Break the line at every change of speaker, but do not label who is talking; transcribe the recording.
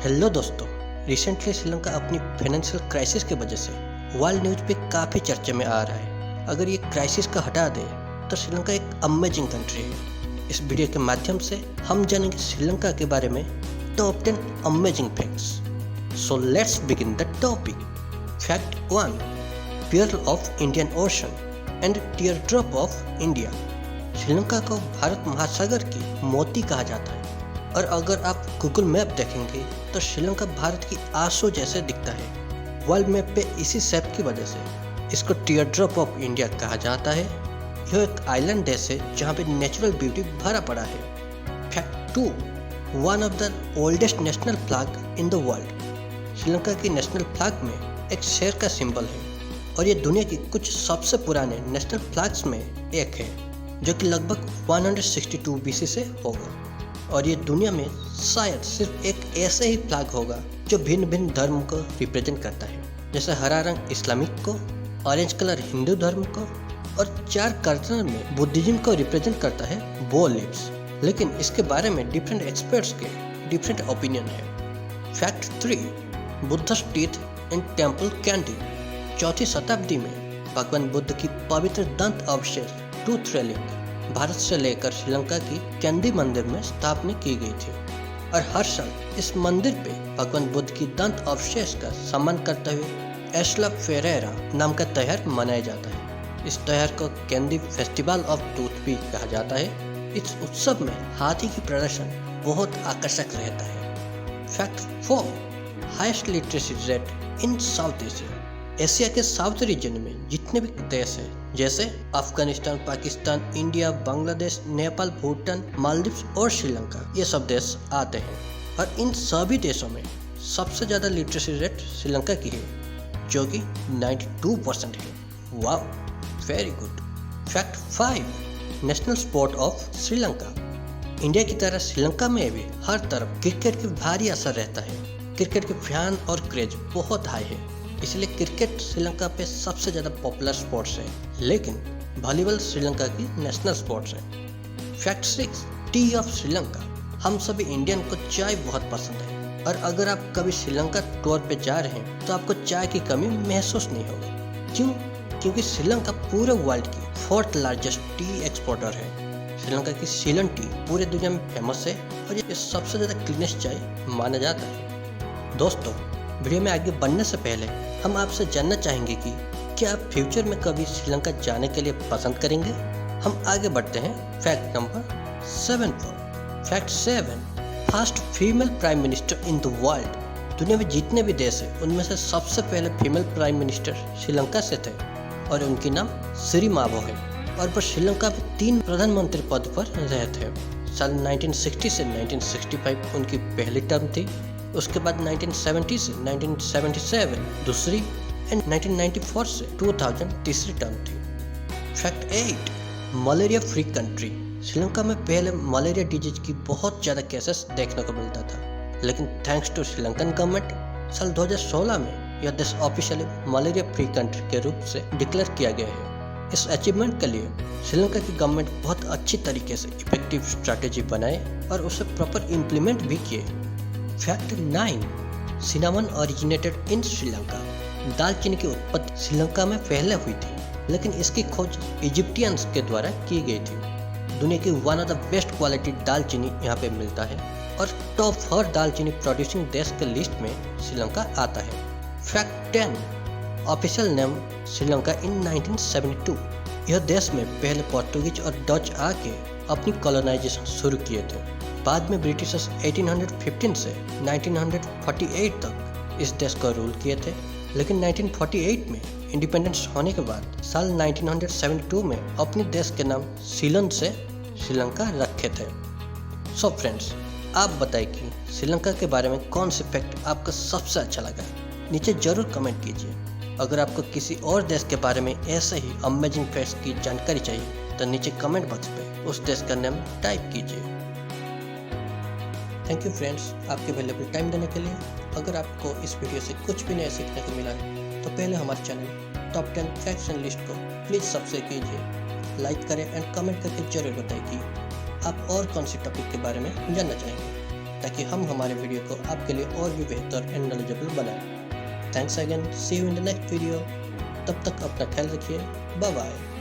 Hello दोस्तों, recently Sri Lanka अपनी financial crisis की वजह से वर्ल्ड न्यूज पे काफ़ी चर्चे में आ रहा है। अगर ये क्राइसिस का हटा दे तो श्रीलंका एक अमेजिंग कंट्री है। इस वीडियो के माध्यम से हम जानेंगे श्रीलंका के बारे में top 10 amazing facts. So let's begin the topic. Fact 1, pearl of Indian ocean and tear drop of India. Sri Lanka को भारत महासागर की मोती कहा जाता है, और अगर आप गूगल मैप देखेंगे तो श्रीलंका भारत की आंसू जैसे दिखता है। वर्ल्ड मैप पे इसी शेप की वजह से इसको टीयर ड्रॉप ऑफ इंडिया कहा जाता है। यह एक आइलैंड देश है जहाँ पे नेचुरल ब्यूटी भरा पड़ा है। Fact 2, one of the oldest national flag in the world. Sri Lanka की नेशनल फ्लैग में एक शेर का सिंबल है, और ये दुनिया की कुछ सबसे पुराने नेशनल फ्लैग्स में एक है, जो कि लगभग 162 BC से होगा। और ये दुनिया में शायद सिर्फ एक ऐसे ही फ्लैग होगा जो भिन्न भिन्न धर्म को रिप्रेजेंट करता है, जैसे हरा रंग इस्लामिक को, ऑरेंज कलर हिंदू धर्म को, और 4 कलर में बुद्धिज्म को रिप्रेजेंट करता है बो लीव्स। लेकिन इसके बारे में डिफरेंट एक्सपर्ट्स के डिफरेंट ओपिनियन है। Fact 3, Buddha's teeth and temple Kandy. 4वीं शताब्दी में भगवान बुद्ध की पवित्र दंत अवशेष टूथ रेलिक भारत से लेकर श्रीलंका की कैंडी मंदिर में स्थापना की गई थी, और हर साल इस मंदिर पे भगवान बुद्ध की दंत अवशेष का सम्मान करते हुए एस्ला फेरेरा नाम का त्योहार मनाया जाता है। इस त्योहार को कैंडी फेस्टिवल ऑफ टूथ भी कहा जाता है। इस उत्सव में हाथी की प्रदर्शन बहुत आकर्षक रहता है। Fact 4, highest literacy rate in south Asia. Asia के साउथ रीजन में जितने भी देश हैं, जैसे अफगानिस्तान, पाकिस्तान, इंडिया, बांग्लादेश, नेपाल, भूटान, मालदीव्स और श्रीलंका, ये सब देश आते हैं, और इन सभी देशों में सबसे ज़्यादा लिटरेसी रेट श्रीलंका की है, जो कि 92% है। वाह, very good. Fact 5, national sport of Sri Lanka. India की तरह श्रीलंका में भी हर तरफ क्रिकेट की भारी असर रहता है। क्रिकेट के फैन और क्रेज बहुत हाई है, इसलिए क्रिकेट श्रीलंका पे सबसे ज़्यादा पॉपुलर स्पोर्ट्स है, लेकिन वॉलीबॉल श्रीलंका की नेशनल स्पोर्ट्स है। Fact 6, T of Sri Lanka. हम सभी इंडियन को चाय बहुत पसंद है, और अगर आप कभी श्रीलंका टूर पे जा रहे हैं तो आपको चाय की कमी महसूस नहीं होगी। क्यों? क्योंकि श्रीलंका पूरे वर्ल्ड की 4th लार्जेस्ट टी एक्सपोर्टर है। श्रीलंका की सीलन टी पूरे दुनिया में फेमस है, और ये सबसे ज़्यादा क्लीनेस्ट चाय माना जाता है। दोस्तों, वीडियो में आगे बढ़ने से पहले हम आपसे जानना चाहेंगे कि क्या आप फ्यूचर में कभी श्रीलंका जाने के लिए पसंद करेंगे? हम आगे बढ़ते हैं फैक्ट नंबर 7 पर। Fact 7, first female prime minister in the world. दुनिया में जितने भी देश हैं, उनमें से सबसे पहले फीमेल प्राइम मिनिस्टर श्रीलंका से थे, और उनकी नाम श्री मावो है। और वो श्रीलंका में 3 प्रधानमंत्री पद पर रहे थे। साल 1960 से 1965 उनकी पहली टर्म थी, उसके बाद 1970 से 1977 दूसरी, एंड 1994 से 2000 तीसरी टर्म थी। Fact 8, malaria free country. Sri Lanka में पहले मलेरिया डिजीज की बहुत ज़्यादा केसेस देखने को मिलता था, लेकिन थैंक्स टू श्रीलंकन गवर्नमेंट साल 2016 में यह देश ऑफिशियली मलेरिया फ्री कंट्री के रूप से डिक्लेयर किया गया है। इस अचीवमेंट के लिए श्रीलंका की गवर्नमेंट बहुत अच्छी तरीके से इफेक्टिव स्ट्रैटेजी बनाए और उसे प्रॉपर इम्प्लीमेंट भी किए। Fact 9, cinnamon originated in Sri Lanka. दालचीनी की उत्पत्ति श्रीलंका में पहले हुई थी, लेकिन इसकी खोज इजिप्टियंस के द्वारा की गई थी। दुनिया की one of the best quality दालचीनी यहाँ पे मिलता है, और टॉप 4 दालचीनी प्रोड्यूसिंग देश के लिस्ट में श्रीलंका आता है। फैक्ट 10, ऑफिशियल नेम श्रीलंका इन 1972। यह देश में पहले पोर्तुगीज और डच आके अपनी कॉलोनाइजेशन शुरू किए थे। बाद में ब्रिटिशर्स 1815 से 1948 तक इस देश को रूल किए थे, लेकिन 1948 में इंडिपेंडेंस होने के बाद साल 1972 में अपने देश के नाम सीलन से श्रीलंका रखे थे। सो फ्रेंड्स, आप बताइए कि श्रीलंका के बारे में कौन से फैक्ट आपको सबसे अच्छा लगा, नीचे जरूर कमेंट कीजिए। अगर आपको किसी और देश के बारे में ऐसे ही अमेजिंग फैक्ट्स की जानकारी चाहिए तो नीचे कमेंट बॉक्स पे उस देश का नाम टाइप कीजिए। थैंक यू फ्रेंड्स, आपके वैल्यूएबल टाइम देने के लिए। अगर आपको इस वीडियो से कुछ भी नया सीखने को मिला है तो पहले हमारे channel top 10 facts and list को प्लीज़ सब्सक्राइब कीजिए, लाइक करें एंड कमेंट करके जरूर बताइए कि आप और कौन सी टॉपिक के बारे में जानना चाहेंगे। ताकि हम हमारे वीडियो को आपके लिए और भी बेहतर एंड नॉलेजेबल बनाएं। Thanks again, see you in the next video. तब तक अपना ख्याल रखिए, बाय बाय।